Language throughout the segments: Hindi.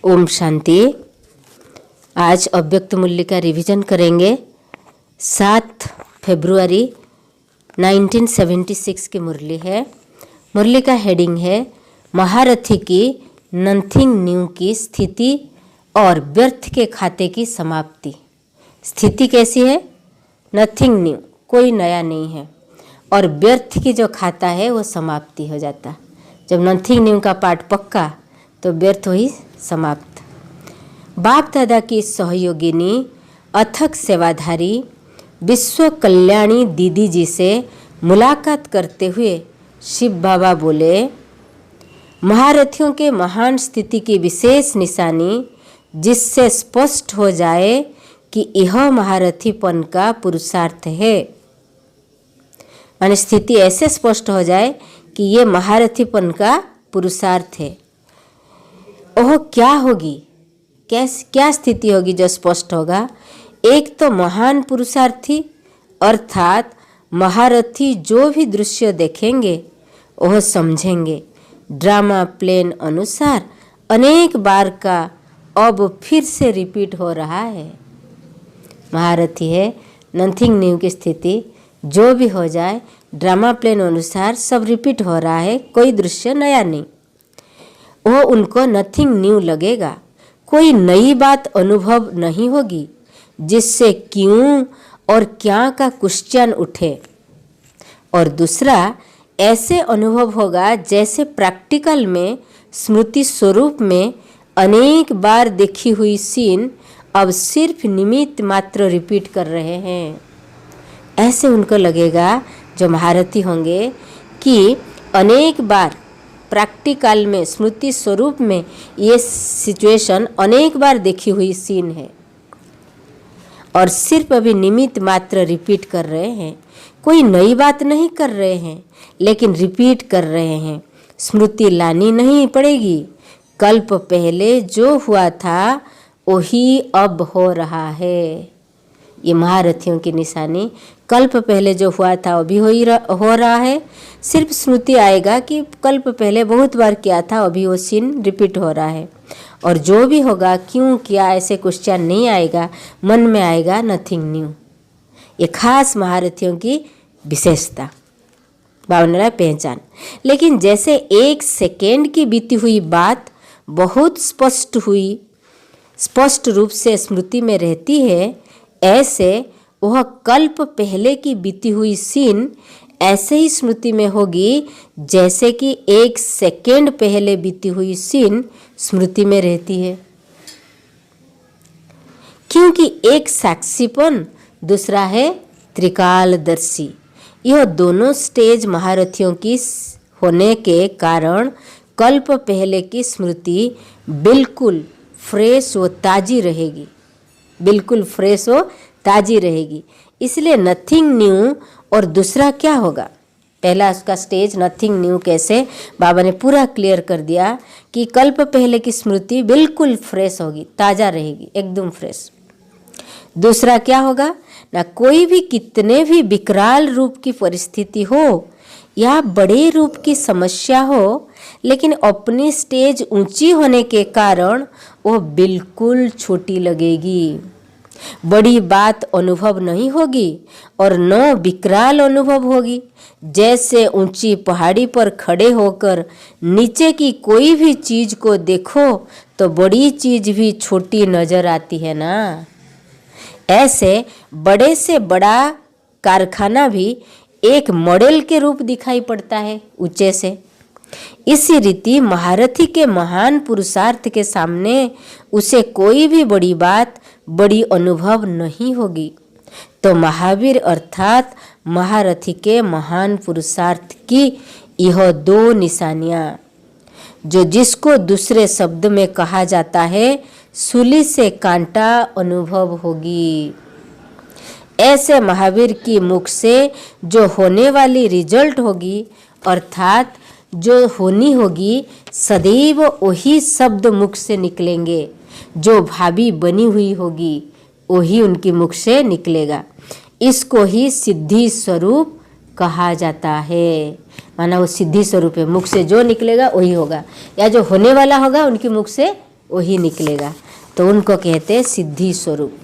ओम शांति। आज अव्यक्त मूल्य का रिवीजन करेंगे। 7 फरवरी 1976 की मुरली है। मुरली का हेडिंग है महारथी की नथिंग न्यू की स्थिति और व्यर्थ के खाते की समाप्ति। स्थिति कैसी है? नथिंग न्यू, कोई नया नहीं है, और व्यर्थ की जो खाता है वो समाप्ति हो जाता। जब नथिंग न्यू का पाठ पक्का तो व्यर्थ हुई समाप्त। बाप दादा की सहयोगिनी अथक सेवाधारी विश्व कल्याणी दीदी जी से मुलाकात करते हुए शिव बाबा बोले, महारथियों के महान स्थिति की विशेष निशानी जिससे स्पष्ट हो जाए कि यह महारथीपन का पुरुषार्थ है। माने स्थिति ऐसे स्पष्ट हो जाए कि ये महारथीपन का पुरुषार्थ है। ओह क्या होगी, क्या स्थिति होगी जो स्पष्ट होगा? एक तो महान पुरुषार्थी अर्थात महारथी जो भी दृश्य देखेंगे वह समझेंगे। ड्रामा प्लेन अनुसार अनेक बार का अब फिर से रिपीट हो रहा है। महारथी है, नथिंग न्यू की स्थिति जो भी हो जाए ड्रामा प्लेन अनुसार सब रिपीट हो रहा है, कोई दृश्य नया नहीं। वो उनको नथिंग न्यू लगेगा, कोई नई बात अनुभव नहीं होगी जिससे क्यों और क्या का क्वेश्चन उठे। और दूसरा ऐसे अनुभव होगा जैसे प्रैक्टिकल में स्मृति स्वरूप में अनेक बार देखी हुई सीन अब सिर्फ निमित्त मात्र रिपीट कर रहे हैं। ऐसे उनको लगेगा जो महारथी होंगे कि अनेक बार प्रैक्टिकल में स्मृति स्वरूप में ये सिचुएशन अनेक बार देखी हुई सीन है और सिर्फ अभी निमित्त मात्र रिपीट कर रहे हैं। कोई नई बात नहीं कर रहे हैं लेकिन रिपीट कर रहे हैं। स्मृति लानी नहीं पड़ेगी। कल्प पहले जो हुआ था वही अब हो रहा है। ये महारथियों की निशानी। कल्प पहले जो हुआ था अभी हो रहा है। सिर्फ स्मृति आएगा कि कल्प पहले बहुत बार किया था, अभी वो सीन रिपीट हो रहा है। और जो भी होगा क्यों किया ऐसे क्वेश्चन नहीं आएगा, मन में आएगा नथिंग न्यू। ये खास महारथियों की विशेषता, भावना पहचान। लेकिन जैसे एक सेकेंड की बीती हुई बात बहुत स्पष्ट रूप से स्मृति में रहती है, ऐसे वह कल्प पहले की बीती हुई सीन ऐसे ही स्मृति में होगी जैसे कि एक सेकेंड पहले बीती हुई सीन स्मृति में रहती है। क्योंकि एक साक्षीपन, दूसरा है त्रिकालदर्शी। यह दोनों स्टेज महारथियों की होने के कारण कल्प पहले की स्मृति बिल्कुल फ्रेश व ताजी रहेगी, बिल्कुल फ्रेश हो ताजी रहेगी। इसलिए नथिंग न्यू। और दूसरा क्या होगा? पहला उसका स्टेज नथिंग न्यू कैसे, बाबा ने पूरा क्लियर कर दिया कि कल्प पहले की स्मृति बिल्कुल फ्रेश होगी, ताज़ा रहेगी, एकदम फ्रेश। दूसरा क्या होगा? ना कोई भी कितने भी विकराल रूप की परिस्थिति हो या बड़े रूप की समस्या हो, लेकिन अपनी स्टेज ऊंची होने के कारण वो बिल्कुल छोटी लगेगी। बड़ी बात अनुभव नहीं होगी और न विकराल अनुभव होगी। जैसे ऊंची पहाड़ी पर खड़े होकर नीचे की कोई भी चीज को देखो तो बड़ी चीज भी छोटी नजर आती है ना, ऐसे बड़े से बड़ा कारखाना भी एक मॉडल के रूप दिखाई पड़ता है ऊंचे से। इसी रीति महारथी के महान पुरुषार्थ के सामने उसे कोई भी बड़ी बात, बड़ी अनुभव नहीं होगी। तो महावीर अर्थात महारथी के महान पुरुषार्थ की यह दो निशानियां, जो जिसको दूसरे शब्द में कहा जाता है सूली से कांटा अनुभव होगी। ऐसे महावीर की मुख से जो होने वाली रिजल्ट होगी अर्थात जो होनी होगी, सदैव वही शब्द मुख से निकलेंगे। जो भावी बनी हुई होगी वही उनकी मुख से निकलेगा। इसको ही सिद्धि स्वरूप कहा जाता है। माना वो सिद्धि स्वरूप है, मुख से जो निकलेगा वही होगा, या जो होने वाला होगा उनकी मुख से वही निकलेगा। तो उनको कहते हैं सिद्धि स्वरूप।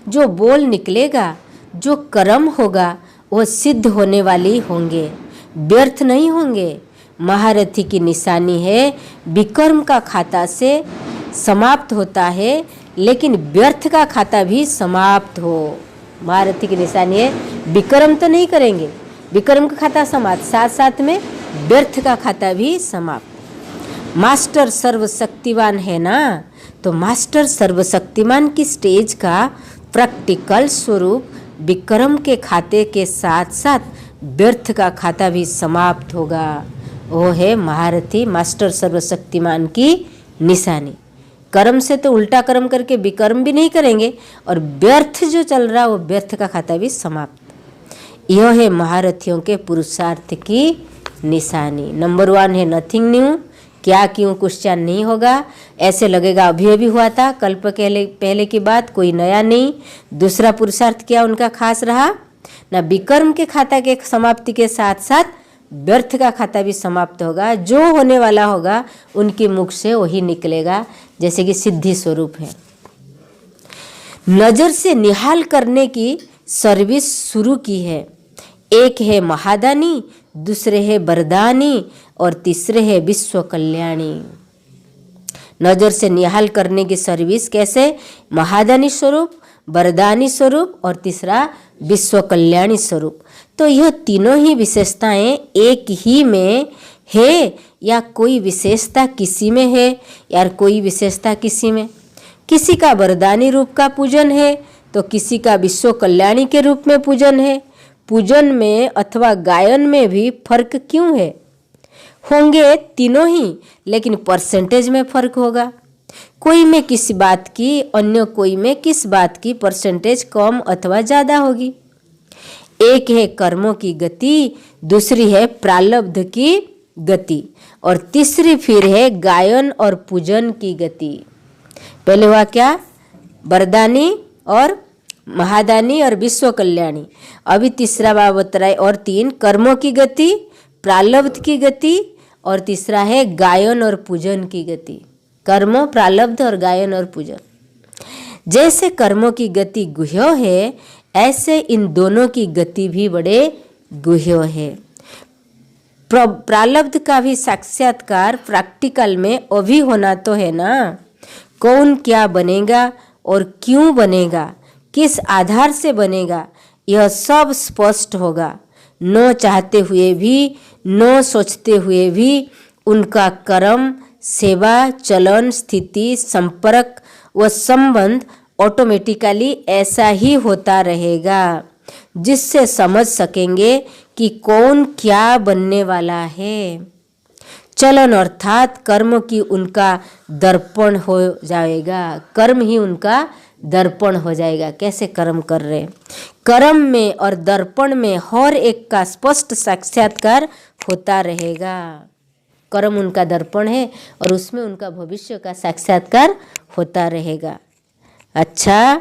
जो बोल निकलेगा, जो कर्म होगा, वो सिद्ध होने वाली होंगे, व्यर्थ नहीं होंगे। महारथी की निशानी है विकर्म का खाता से समाप्त होता है, लेकिन व्यर्थ का खाता भी समाप्त हो। महारथी की निशानी है विकर्म तो नहीं करेंगे, विकर्म का खाता समाप्त, साथ साथ में व्यर्थ का खाता भी समाप्त। मास्टर सर्वशक्तिमान है ना, तो मास्टर सर्वशक्तिमान की स्टेज का प्रैक्टिकल स्वरूप विक्रम के खाते के साथ साथ व्यर्थ का खाता भी समाप्त होगा। वो है महारथी मास्टर सर्वशक्तिमान की निशानी। कर्म से तो उल्टा कर्म करके विकर्म भी नहीं करेंगे, और व्यर्थ जो चल रहा वो व्यर्थ का खाता भी समाप्त। यह है महारथियों के पुरुषार्थ की निशानी। नंबर 1 है नथिंग न्यू, क्या क्यों क्वेश्चन नहीं होगा, ऐसे लगेगा अभी अभी हुआ था, कल पहले की बात, कोई नया नहीं। दूसरा पुरुषार्थ क्या उनका खास रहा ना, विकर्म के खाता के समाप्ति के साथ साथ व्यर्थ का खाता भी समाप्त होगा। जो होने वाला होगा उनके मुख से वही निकलेगा, जैसे कि सिद्धि स्वरूप है। नजर से निहाल करने की सर्विस शुरू की है। एक है महादानी, दूसरे है वरदानी, और तीसरे है विश्व कल्याणी। नजर से निहाल करने की सर्विस कैसे, महादानी स्वरूप, वरदानी स्वरूप और तीसरा विश्व कल्याणी स्वरूप। तो यह तीनों ही विशेषताएं एक ही में है, या कोई विशेषता किसी में है या कोई विशेषता किसी में। किसी का वरदानी रूप का पूजन है तो किसी का विश्व कल्याणी के रूप में पूजन है। पूजन में अथवा गायन में भी फर्क क्यों है, होंगे तीनों ही, लेकिन परसेंटेज में फर्क होगा। कोई में किस बात की, अन्य कोई में किस बात की परसेंटेज कम अथवा ज़्यादा होगी। एक है कर्मों की गति, दूसरी है प्रारब्ध की गति, और तीसरी फिर है गायन और पूजन की गति। पहले हुआ क्या, वरदानी और महादानी और विश्व कल्याणी। अभी तीसरा बाब बता रहा है, और 3 कर्मों की गति, प्रारब्ध की गति, और तीसरा है गायन और पूजन की गति। कर्मों, प्रारब्ध और गायन और पूजन। जैसे कर्मों की गति गुह्य है, ऐसे इन दोनों की गति भी बड़े गुह्य है। प्रारब्ध का भी साक्षात्कार प्रैक्टिकल में अभी होना तो है ना। कौन क्या बनेगा और क्यों बनेगा, किस आधार से बनेगा, यह सब स्पष्ट होगा। न चाहते हुए भी, न सोचते हुए भी उनका कर्म, सेवा, चलन, स्थिति, संपर्क व संबंध ऑटोमेटिकली ऐसा ही होता रहेगा, जिससे समझ सकेंगे कि कौन क्या बनने वाला है। चलन अर्थात कर्म की उनका दर्पण हो जाएगा, कर्म ही उनका दर्पण हो जाएगा। कैसे कर्म कर रहे, कर्म में और दर्पण में हर एक का स्पष्ट साक्षात्कार होता रहेगा। कर्म उनका दर्पण है और उसमें उनका भविष्य का साक्षात्कार होता रहेगा। अच्छा,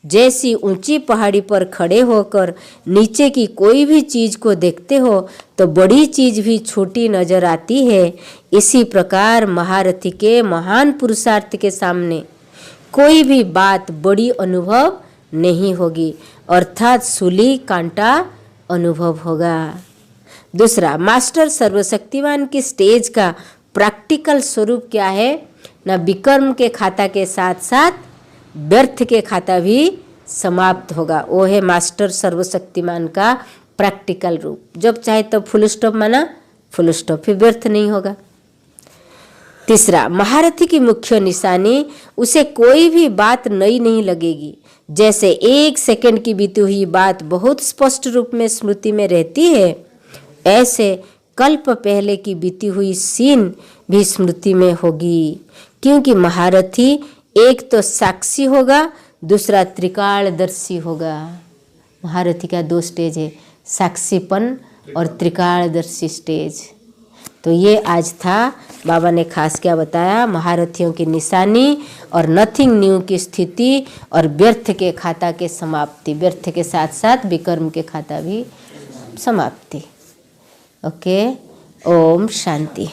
जैसी ऊंची पहाड़ी पर खड़े होकर नीचे की कोई भी चीज़ को देखते हो तो बड़ी चीज़ भी छोटी नजर आती है, इसी प्रकार महारथी के महान पुरुषार्थ के सामने कोई भी बात बड़ी अनुभव नहीं होगी, अर्थात सूली कांटा अनुभव होगा। दूसरा, मास्टर सर्वशक्तिमान की स्टेज का प्रैक्टिकल स्वरूप क्या है ना, विकर्म के खाता के साथ साथ व्यर्थ के खाता भी समाप्त होगा। वो है मास्टर सर्वशक्तिमान का प्रैक्टिकल रूप। जब चाहे तब फुल स्टॉप माना, फुल स्टॉप, फिर व्यर्थ नहीं होगा। तीसरा, महारथी की मुख्य निशानी, उसे कोई भी बात नई नहीं लगेगी। जैसे 1 सेकंड की बीती हुई बात बहुत स्पष्ट रूप में स्मृति में रहती है, ऐसे कल्प पहले की बीती हुई सीन भी स्मृति में होगी, क्योंकि महारथी एक तो साक्षी होगा, दूसरा त्रिकालदर्शी होगा। महारथी का 2 स्टेज है, साक्षीपन और त्रिकालदर्शी स्टेज। तो ये आज था, बाबा ने खास क्या बताया, महारथियों की निशानी और नथिंग न्यू की स्थिति और व्यर्थ के खाता के समाप्ति, व्यर्थ के साथ साथ विकर्म के खाता भी समाप्ति। ओके, ओम शांति।